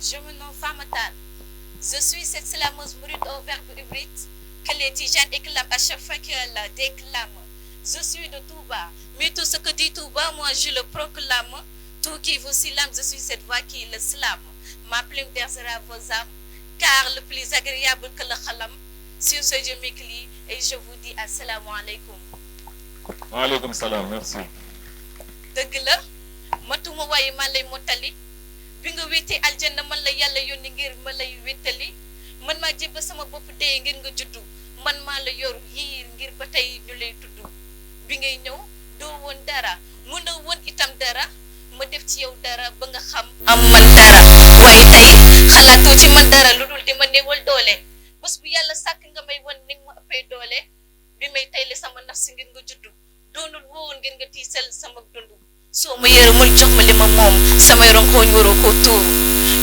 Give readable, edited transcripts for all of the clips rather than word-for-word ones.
Je me nomme Famatal. Je suis cette slameuse brute au verbe hybride que les Tijanes éclament à chaque fois qu'elle déclame. Je suis de Touba, mais tout ce que dit Touba, moi je le proclame. Tout qui vous silame, je suis cette voix qui le slame. Ma plume bercera vos âmes, car le plus agréable que le khalam. Sur ce, je m'éclis et je vous dis assalamu alaikum. Wa alaikum salam, merci. dëgg la matuma waaye man lay mottali bi nga wéetee aljanna man la yàlla yónni ngir ma lay wéttali man maa jébba sama bopp dee ngir nga juddu man maa la yor yiir ngir ba tey ñu lay tudd bi ngay ñëw doo woon dara mënoo woon itam dara ma def ci yow dara ba nga xam am man dara waaye tey xalaatoo ci man dara lu dul di ma néewal doole bés bu yàlla sàkk nga may wan ni ma ëppee doole bi may tayle sama naf si ngir nga juddu doonul woon ngeen nga tiisal sama dund soo ma yërëmul jox ma li ma moom samay ronkooñ waroo koo tuur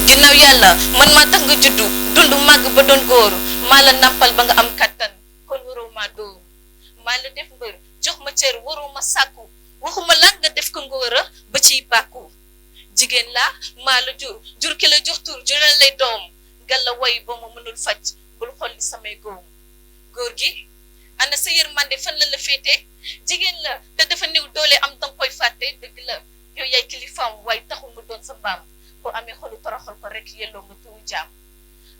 ginnaaw yàlla man maa tax nga juddu dund màgg ba doon góor maa la nampal ba nga am kattan kon waroo maa dóor maa la def mbër jox ma cër waroo ma sàkku waxuma la nga def ko ngóora ba ciy bàkku jigéen laa maa la jur ki la jox tur jural lay doom galla way ba ma mënul faj bul xolli samay góom góor gi ana sa yërmande fan la féete jigéen la te dafa néew doole am danga koy fàtte dëgg la yow yaay kilifaam waaye taxul mu doon sa mbaam boo amee xolu toroxal ko rek yelloo nga tuwu jaam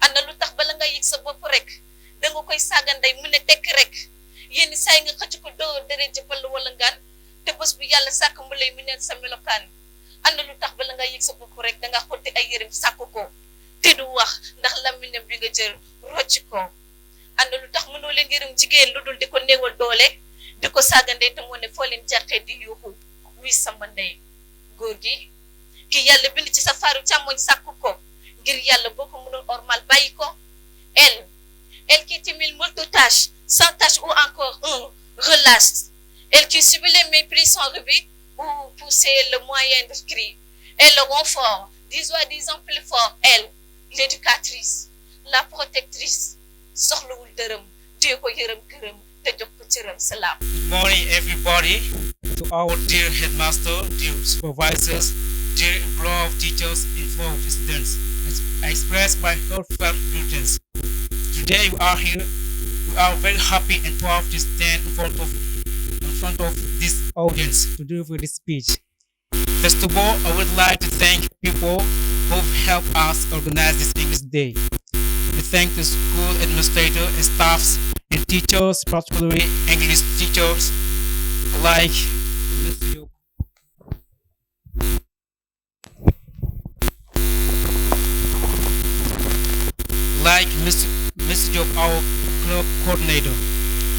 ana lu tax bala nga yëg sa bopp rek danga koy saaganday mu ne tekk rek yenn saay nga xëcc ko doo dere jëppal wala ngaan te bés bu yàlla sàkk mu lay mu neen sa melokaan ana lu tax bala nga yëg sa bopp rek danga xotti ay yërëm sàkk ko te du wax ndax laminam bi nga jël rocc ko ana lu tax mënoo leen yërëm jigéen lu dul di ko néewal doole di ko saagandey te moo ne foo leen jàqee di yuuxu wii sama ndey góor gi ki yàlla bind ci sa faaru càmmoñ sàkku ko ngir yàlla boo ko mënul ormal bàyyi ko elle qui timide multitâche sans tâche ou encore un relâche elle qui subit les mépris sans rubis ou pousser le moyen de cri et le renfort disant plus fort elle l'éducatrice la protectrice soxlawul dërëm téye ko yërëm gërëm te jox ko cëram salaam. Good morning, everybody. To our dear headmaster, dear supervisors, dear employer of teachers, and fellow students, I express my heartfelt greetings. Today we are here. We are very happy and proud to stand in front of this audience to deliver this speech. First of all, I would like to thank people who have helped us organize this English Day. We thank the school administrator and staffs and teachers, particularly English teachers like Mr. Job, our club coordinator.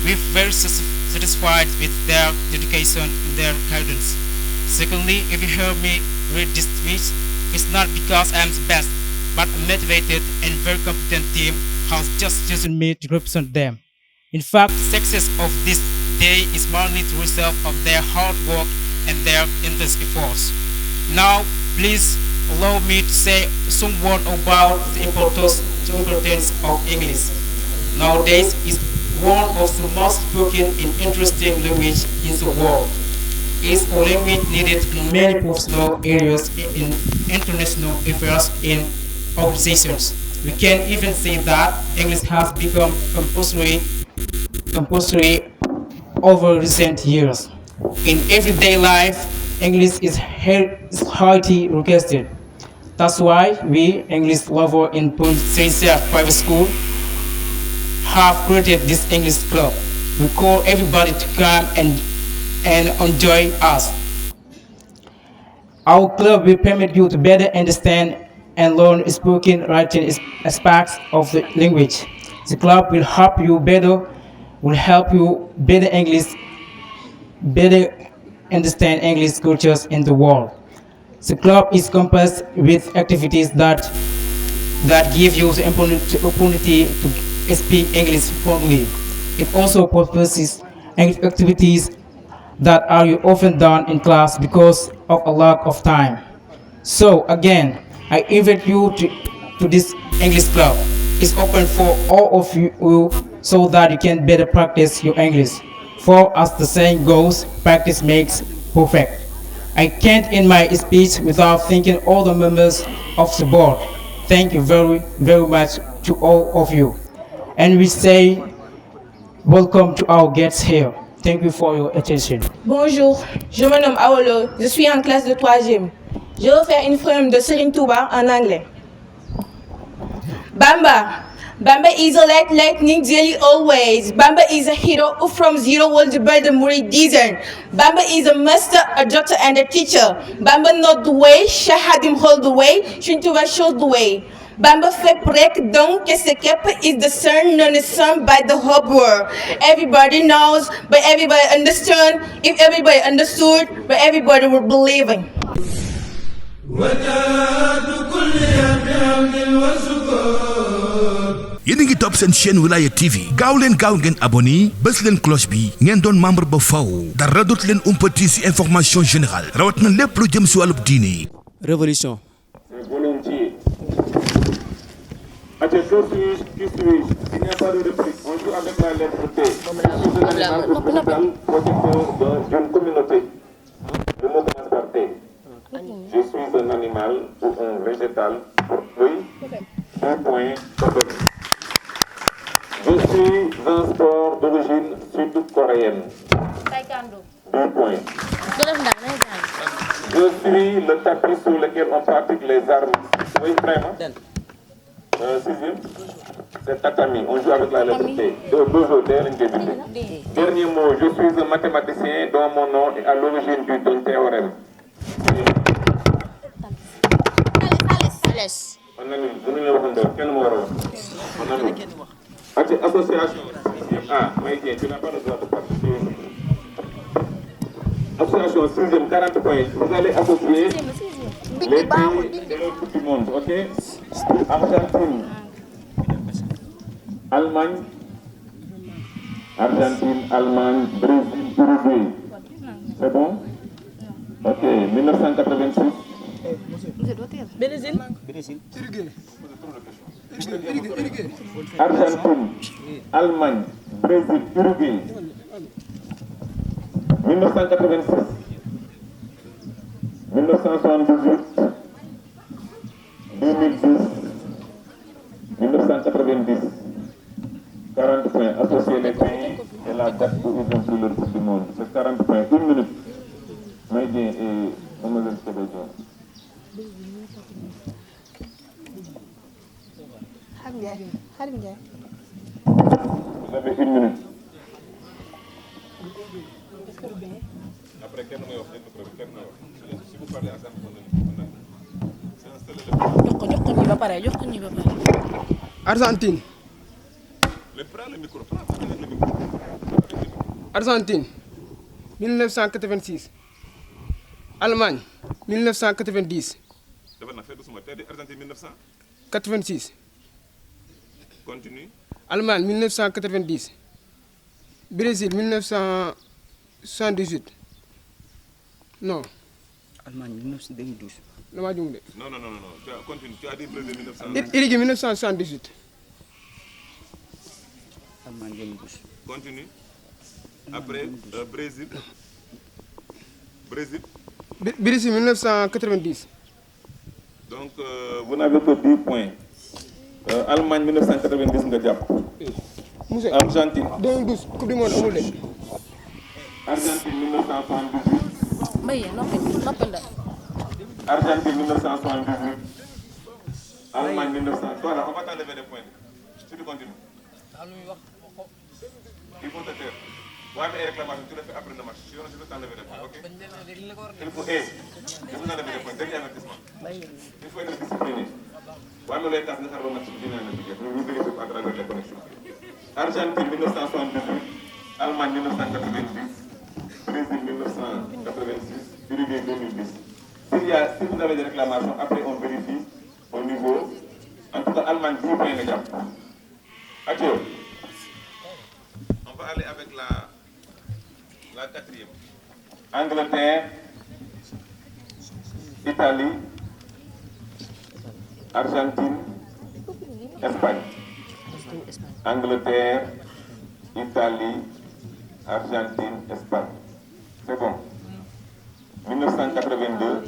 We're very satisfied with their dedication and their guidance. Secondly, if you hear me read this speech, it's not because I'm the best, but a motivated and very competent team has just chosen me to represent them. In fact, the success of this day is mainly the result of their hard work and their intense efforts. Now, please allow me to say some word about the importance of English. Nowadays, it's one of the most spoken and interesting language in the world. It's a language needed in many professional areas in international affairs and organizations. We can even say that English has become compulsory over recent years. In everyday life, English is highly requested. That's why we, English lovers in Point Saint Private School, have created this English club. We call everybody to come and enjoy us. Our club will permit you to better understand and learn spoken writing aspects of the language. The club will help you better English, better understand English cultures in the world. The club is composed with activities that give you the opportunity to speak English fluently. It also proposes activities that are often done in class because of a lack of time. So again, I invite you to this English club. It's open for all of you so that you can better practice your English. For as the saying goes, practice makes perfect. I can't end my speech without thanking all the members of the board thank you very, very much to all of you. And we say welcome to our guests here. Thank you for your attention. Bonjour, je me nomme Aolo, je suis en classe de 3e. Je vais faire une poème de Serigne Touba en anglais. Bamba. Bamba is a lightning daily always. Bamba is a hero who from zero was to build the Muridism. Bamba is a master, a doctor and a teacher. Bamba not the way, Shahadim hold the way, Serigne Touba showed the way. Bamba fait break donc que ce cap is the sun known as sun by the whole world. Everybody knows, but everybody understood. If everybody understood, but everybody would believe in. yéen a ngi topp seen chaîne Wilaya TV gaaw ngeen abonné bës leen cloche bi ngeen doon membre ba faw dara dootu leen umpati ci information générale rawat na lépp lu jëm ci wàllub diine. Révolution. Volontiers. Qui suis-je? Il n'y a pas de réplique. On joue avec la lettre T. Je suis un animal occidental protecteur d'une communauté. Le mot commence par T. Je suis un animal ou un végétal pour feuilles, 2 points. Je suis un sport d'origine sud-coréenne. 2 points. Je suis le tapis sur lequel on pratique les armes. Oui, vraiment. 6e, c'est tatami. On joue avec la lettre T. Dernier mot, je suis un mathématicien dont mon nom est à l'origine d'un théorème. On a association. Ah, Maïtien, tu n'as pas le droit de participer. Association 6e, 40 points. Vous allez associer les pays de l'autre du monde, ok? Argentine, Allemagne, Brésil, Uruguay. C'est bon? Ok, 1986. Brésil. Argentine, Allemagne, Brésil, Uruguay. 1986. 1978. 2010. 1990. 40 points. Associer les pays et la date où ils ont pris leur coupe du monde. C'est 40 points. 1 minute. Maïdien et Mademoiselle Sébastien. Vous avez 1 minute. Après, quel numéro? Si vous parlez ensemble, Argentine. Prends le micro. Argentine. 1986. Allemagne. 1990. Argentine 1900. 86. Continue. Allemagne 1990. Brésil 1978. Non. Allemagne 2012. Non. Non. Tu as continué. Tu as dit Brésil 1900. Uruguay 1978. Allemagne 2012. Continue. Après, Brésil. Brésil. Brésil 1990. Donc, vous n'avez que 10 points. Allemagne 1990, nga jàpp. Monsieur. Argentine. 2012 Coupe du Monde amul de. Argentine 1978. Argentine 1978. Allemagne 1900. Voilà, on va t'enlever des points. Si tu continues. Il faut te taire. Ouais, mais réclamation, tu le fais après le match. Sinon, je vais t'enlever des points, ok? Il faut, je vous enlever des points. Dernier avertissement. Il faut être discipliné. Ouais, mais les tasses ne servent pas match. Nous vérifions à travers les connexions. Argentine 1978. Allemagne 1990. Brésil 1986. Uruguay 2010. Si vous avez des réclamations, après on vérifie au niveau. En tout cas, Allemagne 10 points déjà. Adieu. On va aller avec la quatrième. Angleterre, Italie, Argentine, Espagne. Angleterre, Italie, Argentine, Espagne. C'est bon. 1982,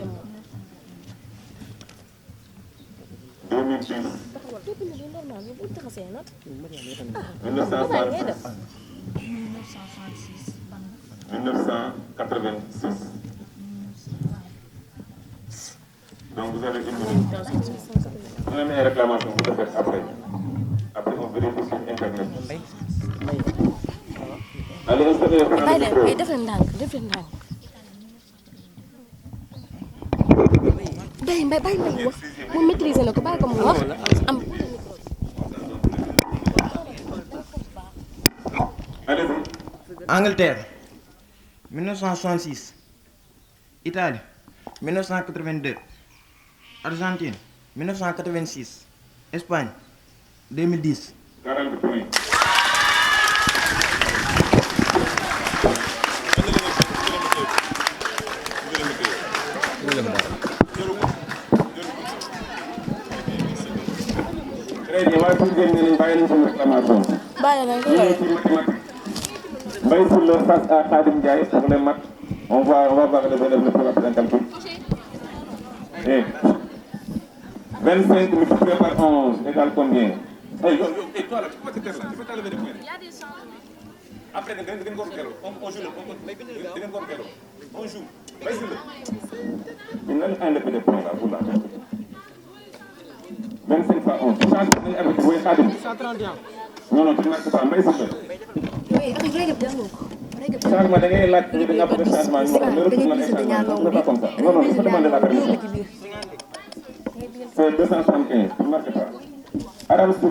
2010, 1986. Donc vous avez une minute. Vous avez une réclamation, vous le faites après. Après, on vérifie sur Internet. Allez, installez le micro. def leen ndànk bàyyi mbay wax mu maîtriser na ko bàyyi ko mu wax am Allez-y. Angleterre 1966, Italie 1982, Argentine 1986, Espagne 2010. 40 points. Très bien, waaye pour ngeen ne leen bàyyi nañu seen réclamation. bàyyi nañ ko Ñu ngi ci mathématique. Mbaye Sylla face à Khadim Ndiaye pour les maths. On va voir le élève le plus rapide en calcul. Et 25 multiplié par 11 égale combien? Hey, toi là, tu peux te taire là, tu peux t'enlever des points. Après, on joue le on joue. Mbaye Sylla. Il n'a enlevé des points là, vous là. 25 fois 11. Change avec Khadim. 131. Non, tu ne marques pas. Mbaye Sylla. Changement, da ngay laaj ñu da nga bëgg changement ñu wax le retour na changement ne pas comme ça. Non, il faut demander la permission. C'est 275, tu ne marques pas. Adam Sow,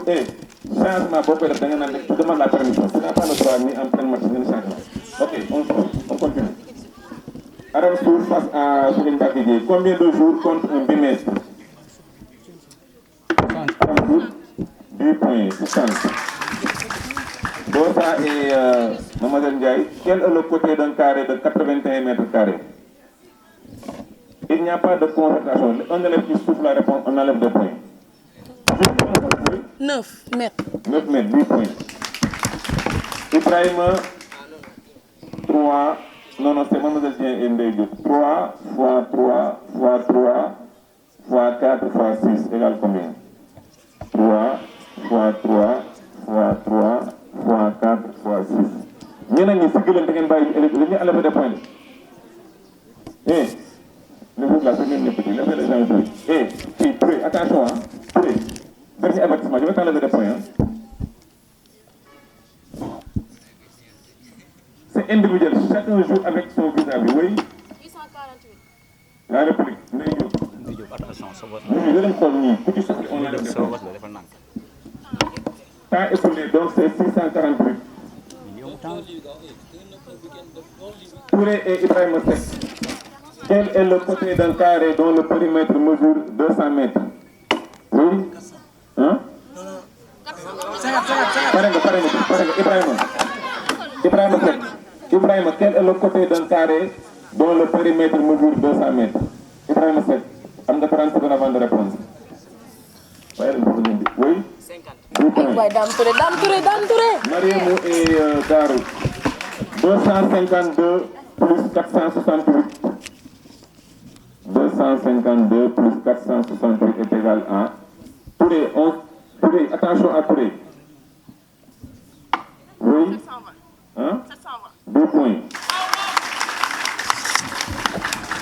changement boo koy def da nga naan tu demandes la permission. Tu n'as pas le droit ni en pleine match ni changement. Ok, on continue. Adam Sow face à Serigne Mbacké Dièye. Combien de jours compte un bimestre? Adam Sow, 10 points, 60. Bosa et Mademoiselle Ndiaye, quel est le côté d'un carré de 81 mètres carrés? Il n'y a pas de concertation. Un élève qui souffle la réponse, on enlève 2 points. 9 mètres. 9 mètres, 8 points. Ibrahima, 3. Non, c'est Mademoiselle Ndiaye et Ndeye Diop. 3 fois 3 fois 3 fois 4 fois 6 égale combien? 3 fois 3 fois 3 fois 4 fois 6. ñeneen ñi sigg leen da ngeen bàyyi élèves dañuy enlever des points. Le groupe là, c'est même les petits, laissez les gens jouer. Touré, attention, hein. Touré, dernier avertissement, je vais t'enlever des points. Hein. C'est individuel, chacun joue avec son vis-à-vis, oui. 848. La République, attention, ça va. Nous, je vais on enlève des points. Temps écoulé, donc c'est 648. Touré et Ibrahima Seck. Quel est le côté d'un carré dont le périmètre mesure 200 mètres? Oui? Hein? Ibrahima Seck. Ibrahima, quel est le côté d'un carré dont le périmètre mesure 200 mètres? Ibrahima Seck. Am nga 30 secondes avant de répondre. Oui? 10 points. Dame Touré. Mariamou et Darou. 252 plus 468. 252 plus 468 est égal à... Touré, attention à Touré. Oui? Hein? 2 points.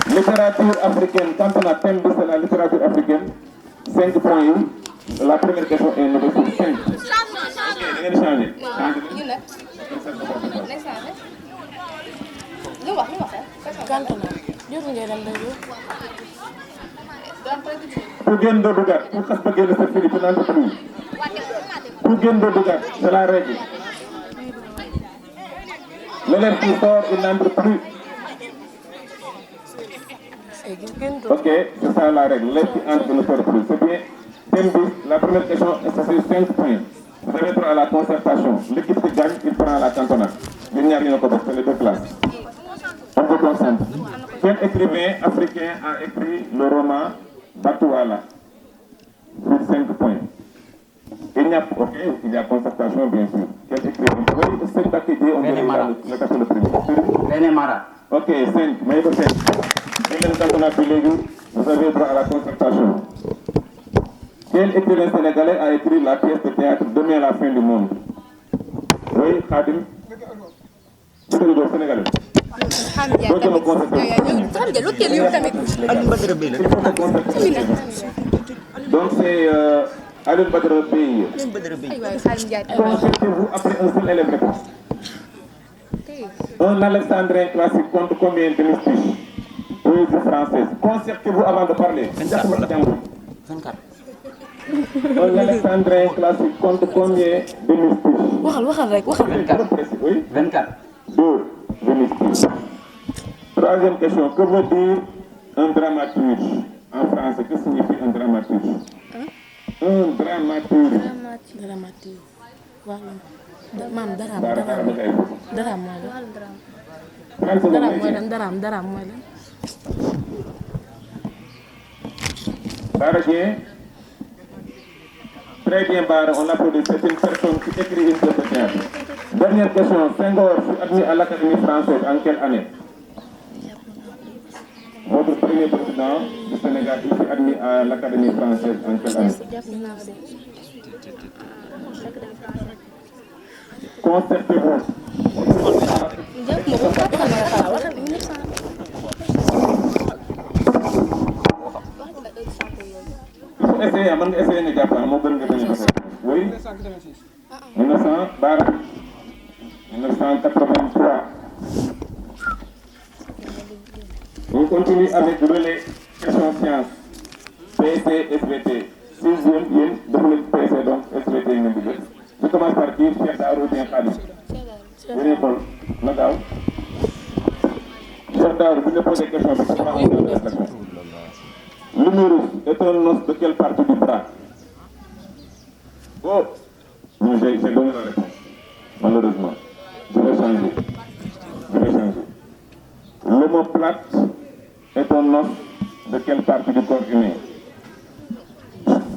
Littérature africaine, quand on a thème de la littérature africaine, 5 points. La première question est numéro 5. Ok, vous allez changer. Pour gagner de Bougat, pour xas ba génn sa fili, tu n'en peux plus. Pour gagner de Bougat, c'est la règle. L'élève qui sort, il n'en peut plus. Ok, c'est ça la règle. L'élève qui entre ne sort plus. C'est bien. Thème 10, la première question est sur 5 points. Vous avez droit à la concertation. L'équipe qui gagne, il prend la cantonade. Il n'y a rien au côté, c'est les deux classes. On se concentre. Quel écrivain africain a écrit le roman Batouala? Sur 5 points. Il y a concertation, bien sûr. Quel écrivain? Oui, 5 activités, on dirait le café le premier. René Mara. Ok, 5. Maïko 5. Vous avez droit à la concertation. Quel écrivain sénégalais a écrit la pièce de théâtre Demain la fin du monde? Oui, Khadim. C'est le sénégalais. Donc c'est Alioune Badara Beye. Concentrez-vous après un seul élève réponse. Un alexandrin classique compte combien de mystiques? Poésie française. Concertez-vous avant de parler. 24. Un alexandrin classique compte combien de mystiques? waxal rek waxal. 24. Oui. 24. 2 de mystiques. Troisième question. Que veut dire un dramaturge? En français, que signifie un dramaturge? Un dramaturge. dramatique wax la maam daraam mooy lan daraam mooy lan Bara Dieng. Très bien, Bara, on applaudit. C'est une personne qui écrit une pièce de théâtre. Dernière question. Senghor fut admis à l'Académie française en quelle année? Votre premier président du Sénégal fut admis à l'Académie française en quelle année? Concertez-vous. Il faut essayer, man nga essayer nga jàpp moo gën nga bañ a defee. Oui. 1900 Bara. 1983. On continue avec relais question science. PC, SVT. Sixième, yéen dafa leen PC donc SVT ngeen di jël. Je commence par dire Cheikh Daara ou bien Khadim. Yéen xool na gaaw. Cheikh Daara bu ñu la posé question bi c'est pas une question. L'humérus est un os de quelle partie du bras? Oh! Non, j'ai donné la réponse. Malheureusement. Je vais changer. L'omoplate est un os de quelle partie du corps humain?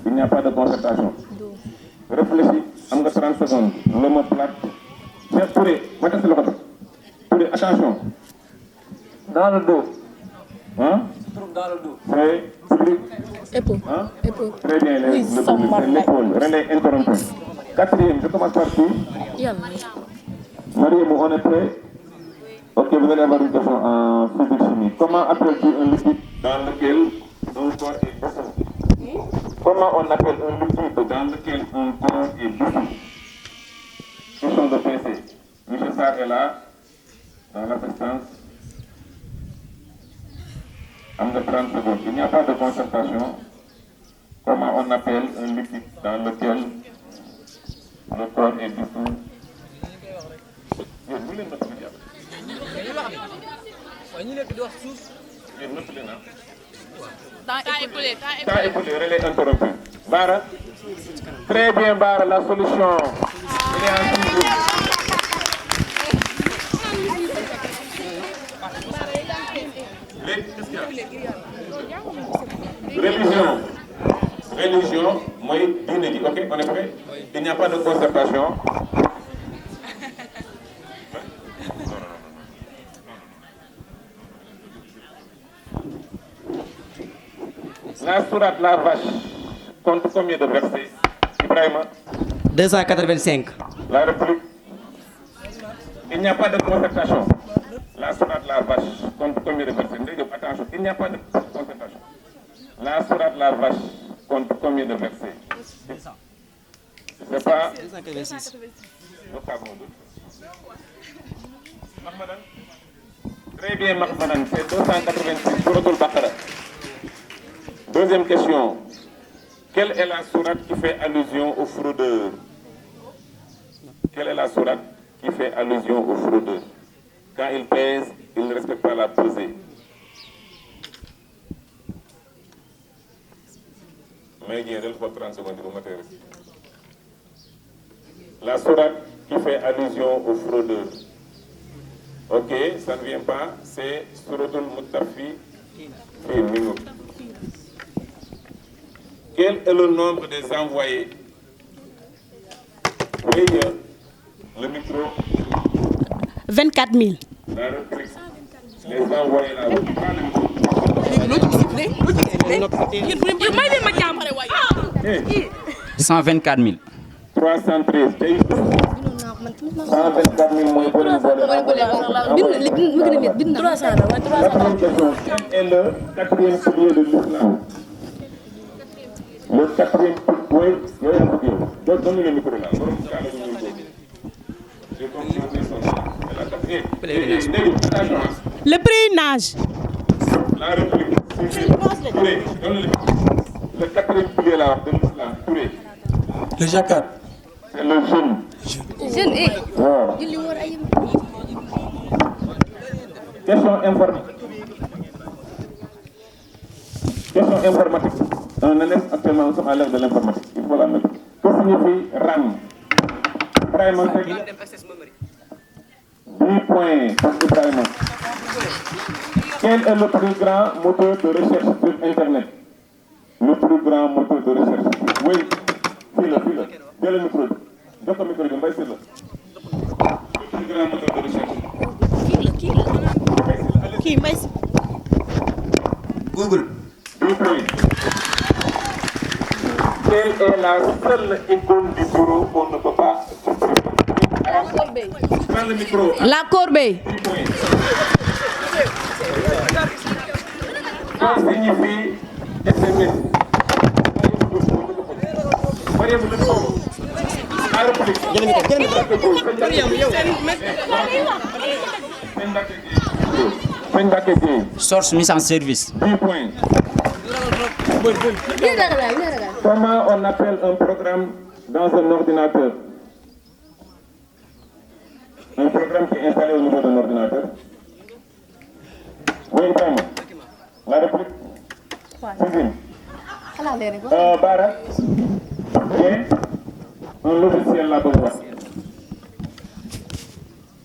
Il n'y a pas de concertation. Réfléchis. Am nga 30 secondes. L'omoplate. Cheikh Touré, ma test loxo. Touré, attention. Dans le dos. Hein? Dans le dos. C'est public. épaule. Hein? épaule. Très bien, Oui, c'est l'épaule. Relais interrompu. Quatrième, je commence par qui? yàlla. Mariam, on est prêt? Ok, vous allez avoir une question en physique-chimie. Comment appelle-t-on un liquide dans lequel un corps est dissous? Comment on appelle un liquide dans lequel un corps est dissous? Question de PC. M. Sarr est là, dans l'assistance. En 30 secondes. Il n'y a pas de concertation. Comment on appelle un liquide dans lequel le corps est dissous? Vous voulez notre média? Temps écoulé, relais interrompu. Bara. Très bien, Bara, la solution. Il est en suivi. Religion, moi, diine ji, ok, on est prêt? Il n'y a pas de concertation. La sourate La Vache compte combien de versets? Ibrahima? 285. La République? Il n'y a pas de concertation. La sourate La Vache compte combien de versets? Attention, il n'y a pas de concertation. La sourate La Vache compte combien de versets? C'est pas 286. Très bien, Mahmadan, c'est 286 Souratul Baqara. Deuxième question. Quelle est la sourate qui fait allusion aux fraudeurs? Quelle est la sourate qui fait allusion aux fraudeurs? Quand ils pèsent, ils ne respectent pas la pesée. Mais il y a 30 secondes pour m'intéresser. La sourate qui fait allusion aux fraudeurs. Ok, ça ne vient pas. C'est Souratul Mutaffifin. Quel est le nombre des envoyés? Oui, le micro. 24 000. La réplique. Les envoyés là. Yow may leen ma jàmm. 124 000. 313 tey 124 000 mooy boole bind 300 la waaye 300 quatrième question, quel est le quatrième pilier de l'islam? Le quatrième pilier, donne le micro là. Le pèlerinage. La République. Touré, donne le micro. Le quatrième pilier là de l'islam, Touré. Le jacquard. C'est le jeûne. jeune Waaw. julli woor ay Question informatique. Question informatique. Un élève actuellement nous sommes à l'ère de l'informatique. Il faut la mettre. Que signifie RAM? Ibrahima Seck. 10 points pour Ibrahima. Quel est le plus grand moteur de recherche sur Internet? Le plus grand moteur de recherche. Oui. File. Dès le micro. Jox ko micro bi mbay si la. Le plus grand moteur de recherche. Kii mbay si. Google. Quelle est la seule icône du bureau qu'on ne peut pas supprimer? Prends le micro. La corbeille. Que signifie SMS? La République. Source mise en service. 10 points. Comment on appelle un programme dans un ordinateur? Un programme qui est installé au niveau d'un ordinateur. Oui, vraiment. La République. Sixième. Bara. Bien. Un logiciel là-bas.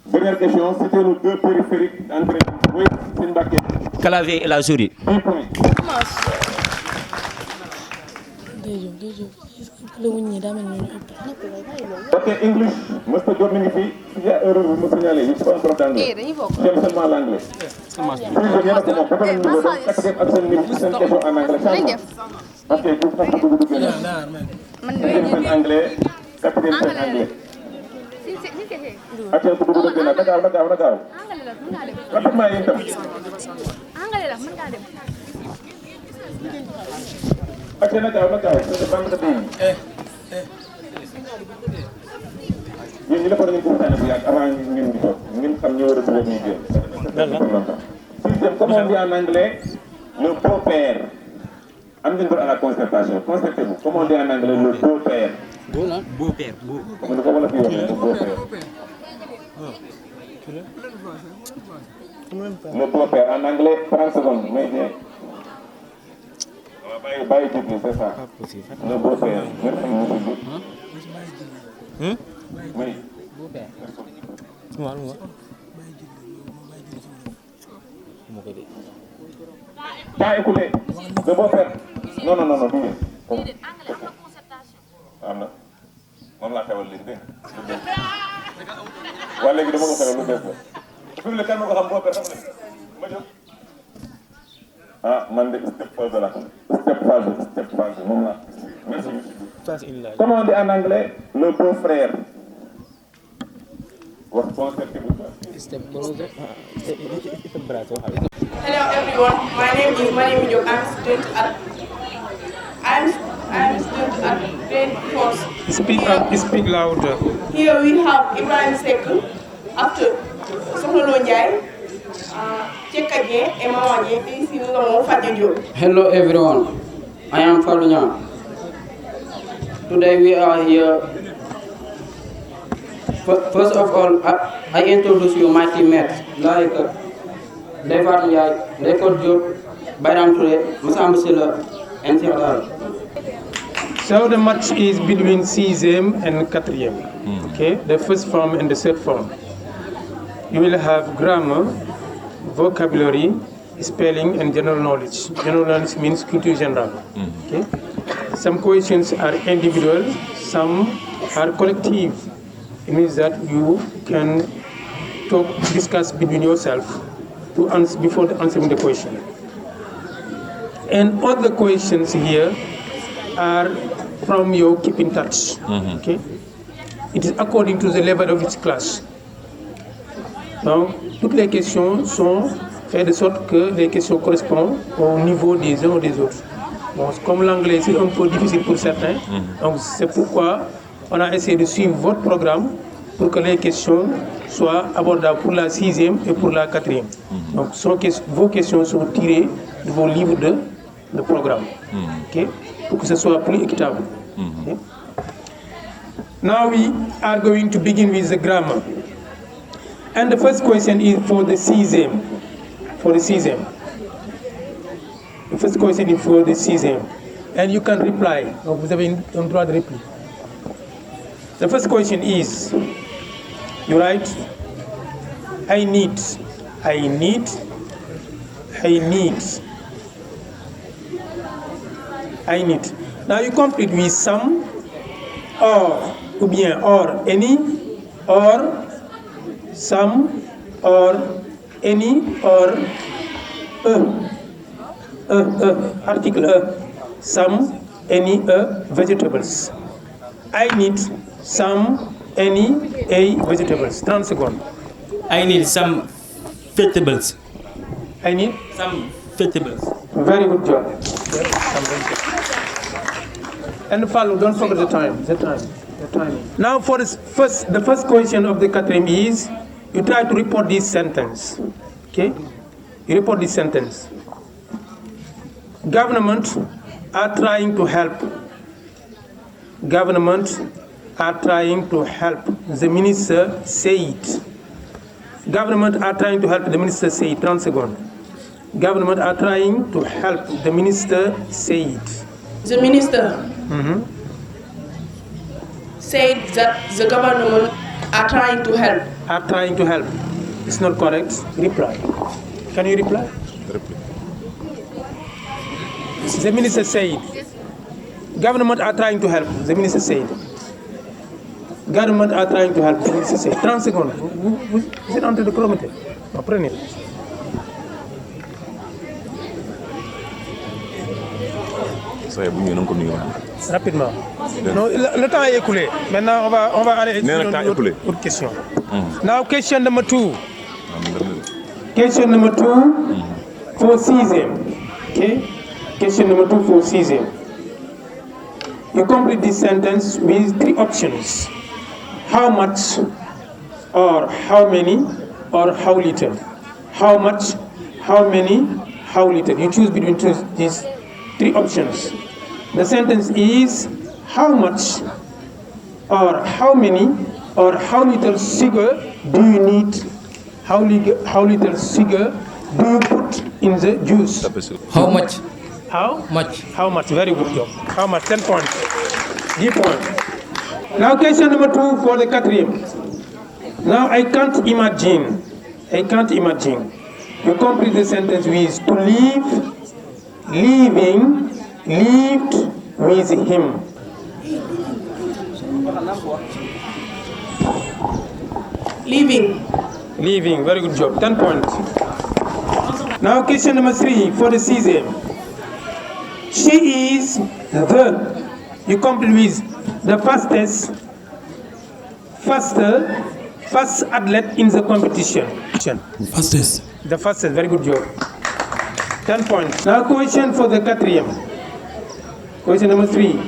Dernière question, citez-nous deux périphériques entre. Oui, c'est une baquette. Clavier et la souris. 10 points. Ok, English. Monsieur Diop mi ngi fi. S'il y a erreur, vous me signalez. Je ne suis pas un prof d'anglais. J'aime seulement l'anglais. Plus je viens de comment peut-être le niveau de quatrième ak seen question en anglais. Parce que vous faites beaucoup de questions. Deuxième en anglais, quatrième en anglais. Ak seen beaucoup de questions. Na gaaw. Rapidement yéen tam. Ak seen na gaaw. C'est pas de bien. Yéen ñi defoon nañu ko waxtaanee bu yàgg avant ngeen di toog ngeen xam ñu war a dugal ñuy jël. Sixième, comme on dit en anglais, le beau-père. Am ngeen droit à la concertation. Concertez-vous. Comment on dit en anglais le beau-père? Beau-père. Comme dafa wala fi wax le beau-père. Le beau-père en anglais 30 secondes. Mais bien. Bàyyi jublu, c'est ça. Le beau-père. Merci beaucoup. Oui. Pas écouté. Le beau-père. Non. Am na. Moom laa xewal léegi dégg nga. Waa léegi dama ko xewal lu bees la. Fi mu ne kan ma ko xam beau-père xam nga ma jóg. Ah man de stepfather la xam. Stepfather moom la. Merci. Comment on dit en anglais le beau-frère? Wax concertez-vous. Hello everyone, my name is Mariam Diop. I'm a student at grade 4. Speak louder. Here we have Ibrahim Seck, after Sohlo Ndiaye, Chekadje, and Mamadje, and ici nous avons Fatou Diop. Hello everyone, I am Falunya. Today we are here. First of all, I introduce you my teammates like Defat Ndiaye, Rekord Diop, Bayram Touré, Massamba Sylla, and Cheikh. So the match is between 6ème and 4ème. Okay, the first form and the third form. You will have grammar, vocabulary, spelling, and general knowledge. General knowledge means culture general. Okay, some questions are individual, some are collective. It means that you can discuss between yourself to answer before answering the question. And all the questions here are from your keep in touch. Okay? It is according to the level of each class. Donc, toutes les questions sont faites de sorte que les questions correspondent au niveau des uns ou des autres. Bon, comme l'anglais c'est un peu difficile pour certains, donc c'est pourquoi on a essayé de suivre votre programme pour que les questions soient abordables pour la 6e et pour la 4e. Donc, vos questions sont tirées de vos livres de programme, okay? Pour que ce soit plus équitable. Okay? Now we are going to begin with the grammar. And the first question is for the 6e. The first question is for the 6e. And you can reply. Donc, vous avez un droit de réplique. The first question is, you write, I need. Now you complete with some, or, ou bien, or, any, or, some, or, any, or, article, some, any, vegetables. I need some, any, vegetables. 30 seconds. I need some vegetables. I need some vegetables. Very good job. And follow, don't forget the time. Now for the first question of the quatrième is, you try to report this sentence. Okay? You report this sentence. Government are trying to help. Government are trying to help. The minister said. Government are trying to help. The minister said. 30 seconds. Government are trying to help. The minister said. The minister said that the government are trying to help. Are trying to help. It's not correct. Reply. Can you reply? The minister said. Government are trying to help. The minister said. Government are trying to help. The minister said. 30 secondes. Vous êtes en train de chronométrer. Prenez. Rapidement. Non, le temps est écoulé. Maintenant, on va aller sur une autre question. Now, question number 2. Question number 2 for 6e. Okay? Question number 2 for 6e. You complete this sentence with 3 options. How much, or how many, or how little. How much, how many, how little. You choose between these 3 options. The sentence is, how much, or how many, or how little sugar do you need? How little sugar do you put in the juice? How much? How much? How much? Very good job. How much? 10 points. 10 points. Now question number 2 for the quatrième. Now I can't imagine. You complete the sentence with to live, living, lived with him. Living, very good job. 10 points. Now question number 3 for the 6e. She is you complete with the first athlete in the competition. The fastest, very good job. 10 points. Now question for the quatrième. Question number 3.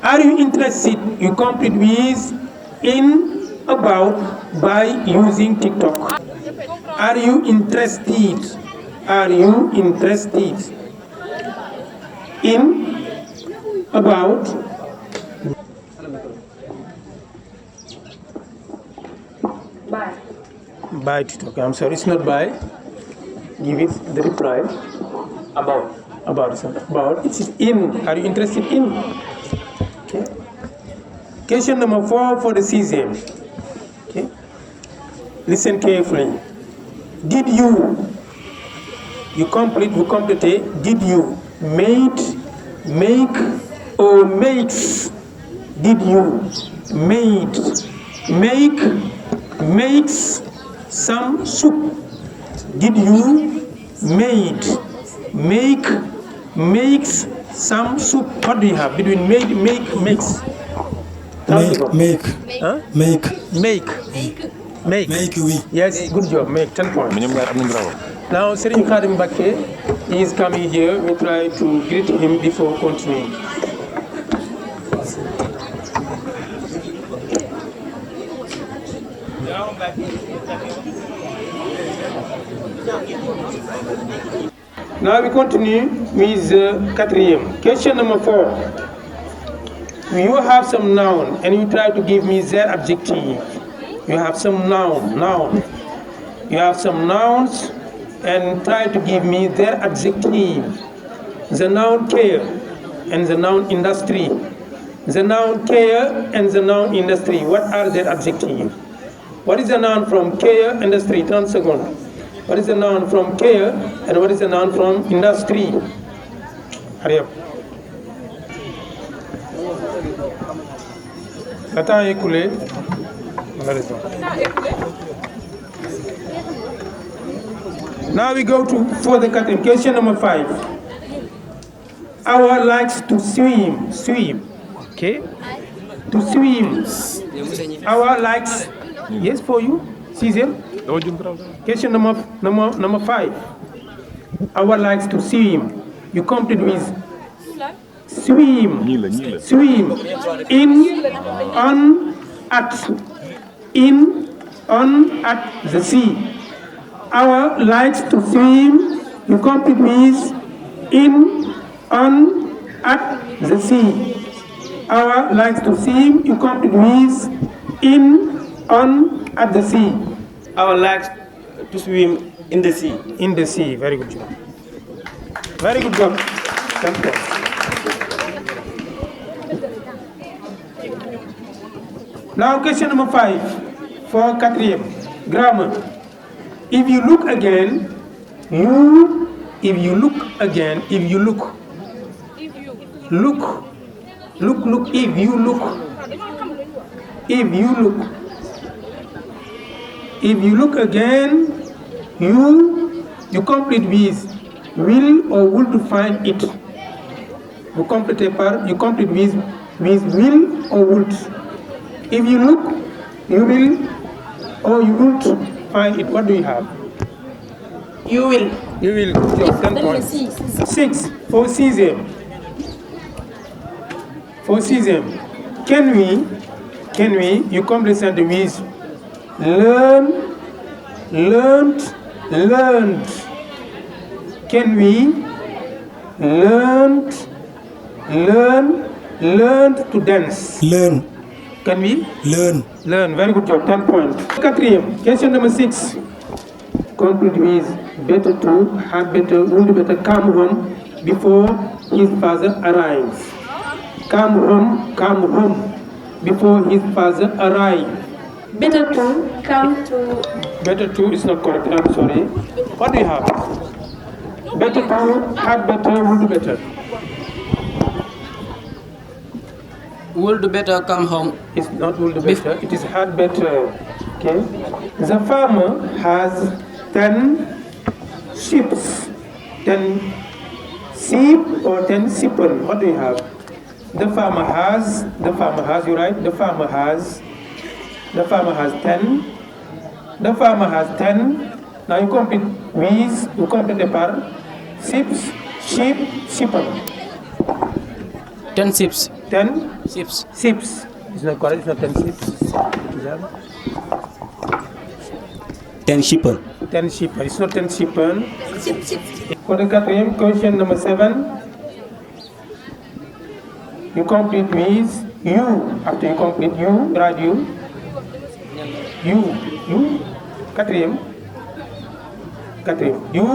Are you interested? You complete with in, about, by using TikTok. Are you interested? In, about, by TikTok. I'm sorry, it's not by. Give it the reply. About. It's in. Are you interested in? Okay. Question number 4 for the 6e. Okay. Listen carefully. Did you complete, did you make, or makes? Did you makes some soup? Did you makes Some soup. What do you have between makes? Make. Huh? Make. Oui. Yes, good job. Make 10 points. Now, Serigne Khadim Mbacké is coming here. We try to greet him before continuing. Now we continue with quatrième. Question number 4. You have some noun and you try to give me their adjective. You have some noun. You have some nouns and try to give me their adjective. The noun care and the noun industry. The noun care and the noun industry. What are their adjectives? What is the noun from care industry? 10 seconds. What is the noun from care and what is the noun from industry? Hurry up. Le temps est écoulé. Now we go for the quatrième. Question number 5. Our likes to swim. Okay? To swim. Our likes. Yes, for you. Sixième. Question number 5. Our likes to swim. You complete with swim. Swim. In, on, at. In, on, at the sea. Our likes to swim. You complete with in, on, at the sea. Our likes to swim. You complete with in, on, at the sea. Our likes to swim in the sea. In the sea. Very good job. Very good job. Thank you. Now question number 5 for quatrième. Grammar. If you look again, if you look, if you look again, you complete with will or would to find it. You complete with will or would. If you look, you will or you would find it. What do you have? You will. You will. 10 points. 6 for sixième. Can we? You complete sentence with learn, learned. Can we? Learned to dance. Learn. Can we? Learn. Very good job. 10 points. Quatrième. Question number 6. Complete with better to, had better, would better come home before his father arrives. Come home before his father arrives. Better to come to. Better to is not correct. I'm sorry. What do you have? Better to, had better, would better. Would better come home. It's not would better. It is had better. Okay. The farmer has 10 sheep. 10 sheep or 10 sheepen. What do you have? The farmer has, you right? The farmer has 10. The farmer has 10. Now you complete with, you complete the par. Sheep, sheepen. 10 sheep. 10 sheep. It's not correct. It's not 10 sheep. 10 sheepen. 10 sheepen. It's not 10 sheepen. For the quatrième, question number 7. You complete with you. After you complete you, write you. You. Quatrième. You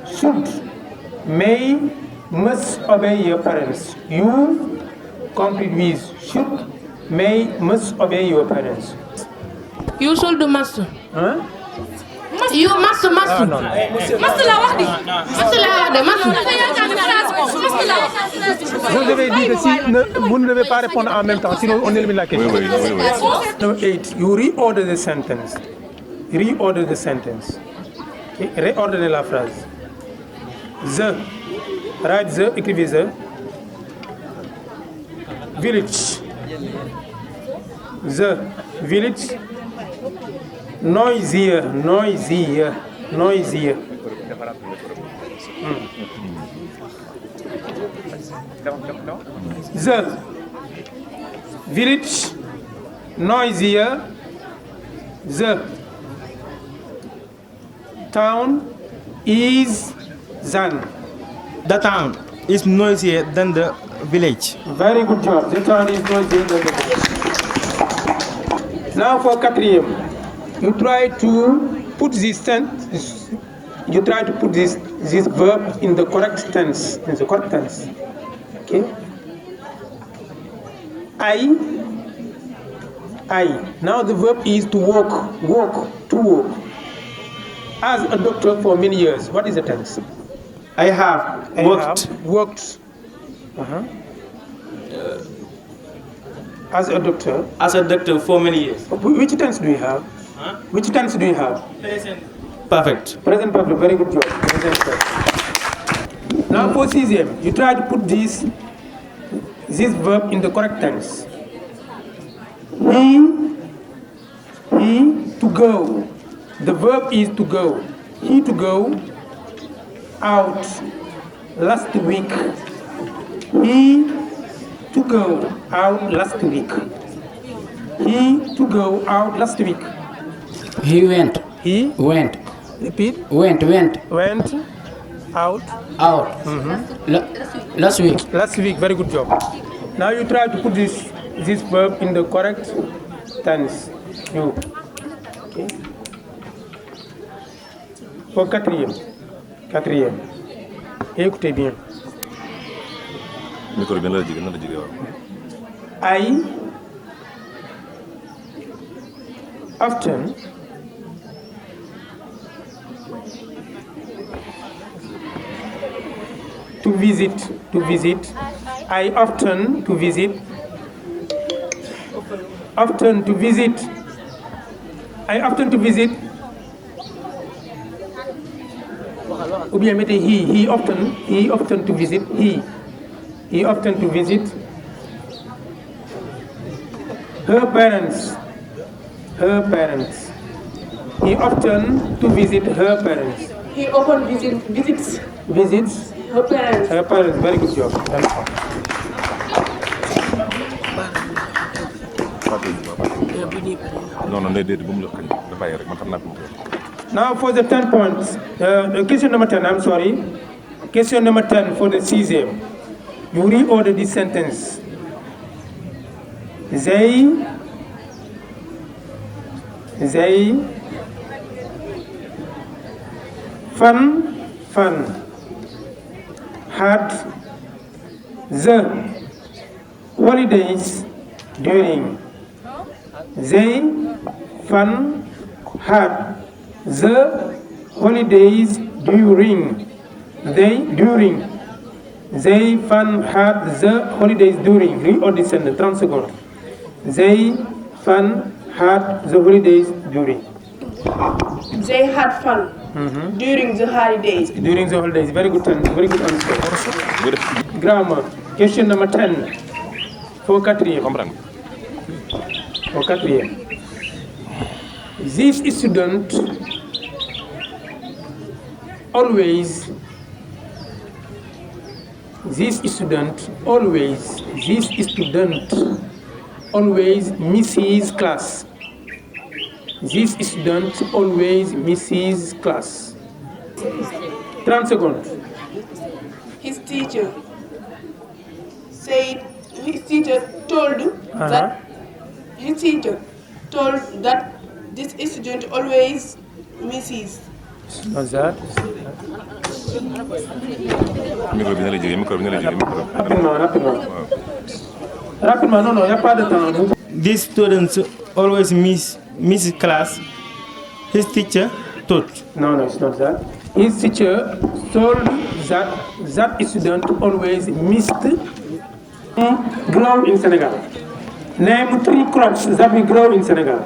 should, may, must obey your parents. You complete with should, may, must obey your parents. You should must. Huh? You must. No. Must la wax di. Vous devez dire que si vous ne devez pas répondre en même temps, sinon on élimine la question. Oui. Number 8. You reorder the sentence. Okay. Réordonnez la phrase. The Write the, écrivez the. Village. The village. Noisier. The village noisier. The town is than. The town is noisier than the village. Very good job. The town is noisier than the village. Now for quatrième, you try to put this tense. You try to put this verb in the correct tense. Okay. I. Now the verb is to walk. To walk. As a doctor for many years. What is the tense? I have worked. As a doctor. As a doctor for many years. Which tense do you have? Which tense do you have? Present perfect. Present perfect. Very good job. Present perfect. Now for sixième, you try to put this verb in the correct tense. He to go. The verb is to go. He to go out last week. He to go out last week. He to go out last week. He went. Repeat. Went. Out. Last week. Last week. Very good job. Now you try to put this verb in the correct tense. You. Okay. For quatrième. Écoutez bien. I often to visit. I often to visit. Ou bien mettez he often to visit. He often to visit her parents. He often to visit her parents. He often visits her parents. Very good job. Now for the 10 points. Question number 10, I'm sorry. Question number 10 for the sixième. You reorder this sentence. They fun had the holidays during. They fun had the holidays during. They fun had the holidays during. Reorder this sentence. 30 secondes. They fun had the holidays during. They had fun during the holidays. During the holidays. Very good answer. Grammar. Question number 10. For quatrième. This student always misses class. This student always misses class. 30 seconds. His teacher told that this student always misses. What's that? Rapidement, non, il n'y a pas de temps. These students always miss class. His teacher taught. No, it's not that. His teacher told that student always missed. Grow in Senegal. Name 3 crops that we grow in Senegal.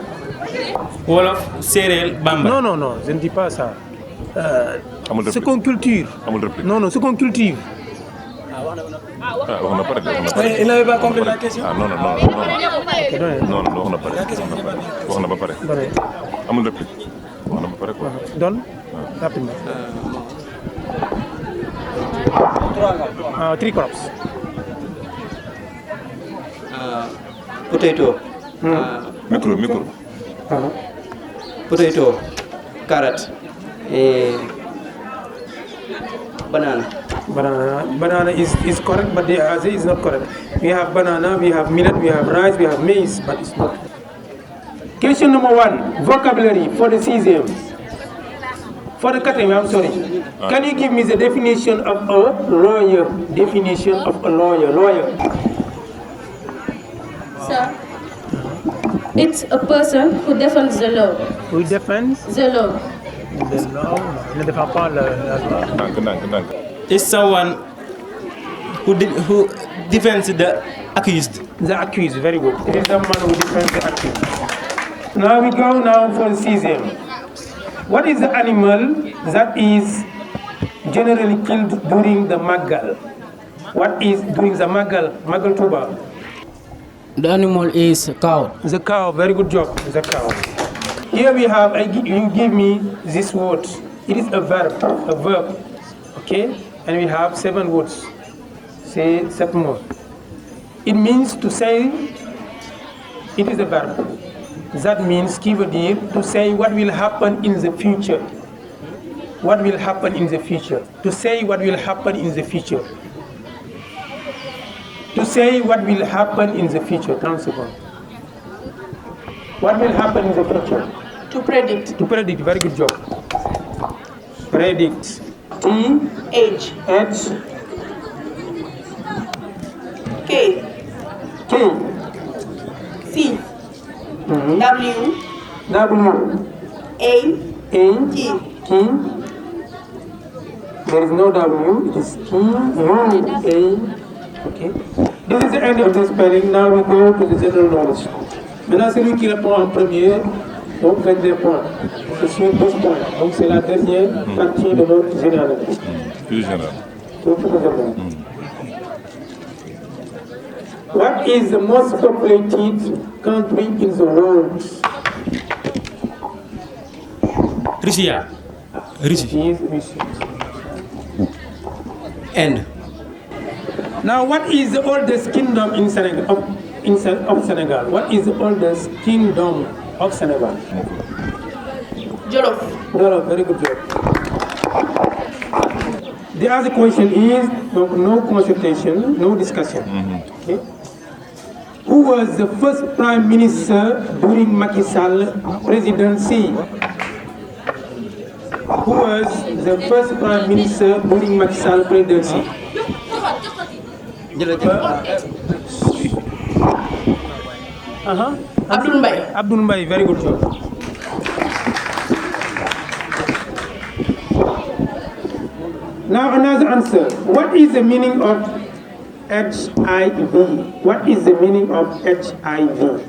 Wolof, Sérère, Bambara. Non, je ne dis pas ça. Ce qu'on cultive. Non, ce qu'on cultive. wax na pare. Il n'avait pas compris la question. Ah non, wax na pare. Wax na ba pare. Amul réplique. Wax na ba pare quoi. Donne rapidement. Three crops. Potato. Micro. Potato, carrot, banana. Banana is correct, but the other is not correct. We have banana, we have millet, we have rice, we have maize, but it's not. Question number 1, vocabulary for the cesium. For the cutting, I'm sorry. Can you give me the definition of a lawyer? Definition of a lawyer. Sir, it's a person who defends the law. Who defends? The law. The law. Ne défend pas la loi. Ndànk. It's someone who defends the accused. The accused, very good. It is someone who defends the accused. Now we go for the cesium. What is the animal that is generally killed during the Magal? What is during the Magal Tuba? The animal is cow. The cow, very good job, the cow. Here we have, you give me this word. It is a verb, okay? And we have 7 words. Say 7 more. It means to say, it is a verb. That means, qui veut dire, to say what will happen in the future. What will happen in the future. To say what will happen in the future. To say what will happen in the future. 30 seconds. What will happen in the future? To predict. To predict, very good job. Predict. H. K. C. W. A. T. There is no W, it is T, U, A. Okay. This is the end of the spelling. Now we go to the general knowledge. Maintenant, celui qui répond en premier, donc gagne des points. Je suis 12 points. Donc c'est la dernière partie de notre général. Plus général. What is the most populated country in the world? Russia. End. Now, what is the oldest kingdom in Senegal? Of Senegal? What is the oldest kingdom of Senegal? Jolof. Very good job. The other question is no consultation, no discussion. Okay. Who was the first prime minister during Macky Sall presidency? Who was the first prime minister during Macky Sall presidency? Abdoul Mbaye, very good job. Now another answer. What is the meaning of HIV? What is the meaning of HIV?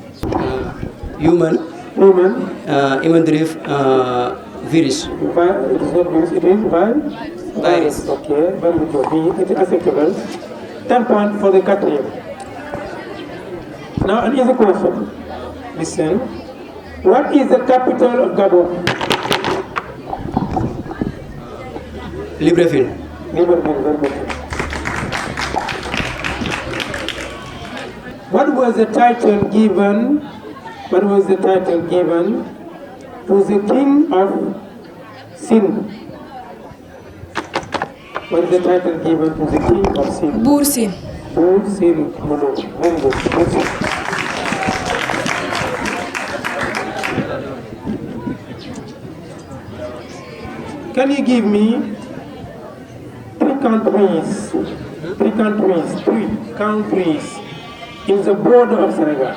Human. Human-derived virus. It is not virus, it is virus. Okay, very good job. It is acceptable. 10 points for the quatrième. Now an easy question. Listen. What is the capital of Gabon? Libreville. Very good. What was the title given to the king of Sin? What is the title given to the king of Sin? Buur Siin. Very good. Can you give me three countries in the border of Senegal?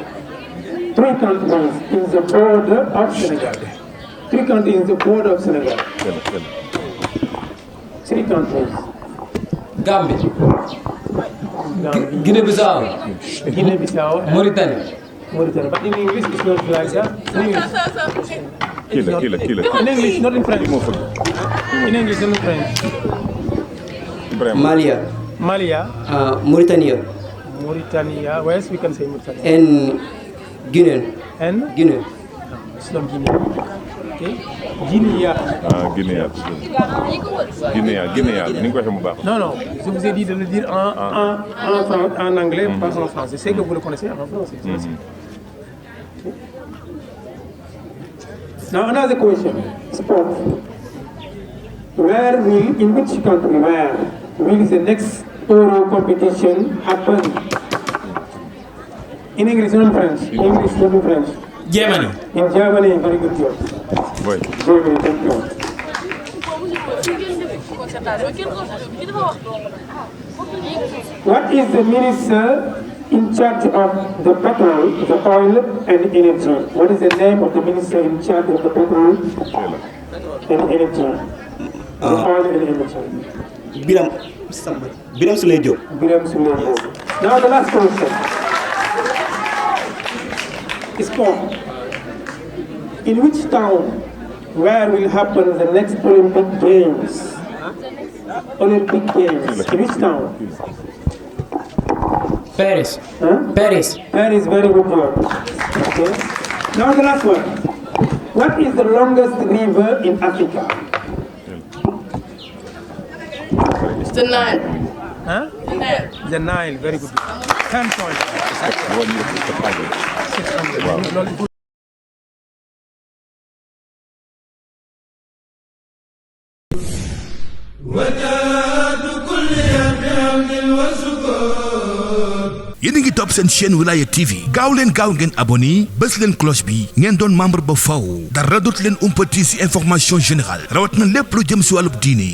3 countries in the border of Senegal. 3 countries in the border of Senegal. 3 countries. Gambie. Guinea-Bissau. Mauritania. But in English it's not like that. Killer. In English, not in French. In English, not in French. Malia. Malia. Mauritania. Mauritania. Where else we can say Mauritania? And Guinea. And? Guinea. It's not Guinea. Okay. Guinea. Guinea. Non, non. Je vous ai dit de le dire en anglais, pas en français. C'est que vous le connaissez en français. Now another question. Sport. In which country, will the next Euro competition happen? In English, not in French. English, not in French. Germany. In Germany, very good job. Oui. Germany, thank you. What is the minister in charge of the petrol, the oil, and energy? What is the name of the minister in charge of the petrol and energy? The oil and energy. Biram Souleye Diop. Biram Souleye Diop. Now the last question. Sport. In which town, where will happen the next Olympic Games? Olympic Games. In which town? Paris. Huh? Paris. Paris, very good job. Okay. Now the last one. What is the longest river in Africa? It's the Nile. Huh? The Nile. The Nile, very good. 10 points. yéen a ngi topp seen chaîne Wilaya TV gaaw leen gaaw ngeen abonné bës leen cloche bi ngeen doon membre ba faw dara dootu leen umpati ci information générale rawat na lépp lu jëm ci wàllub diine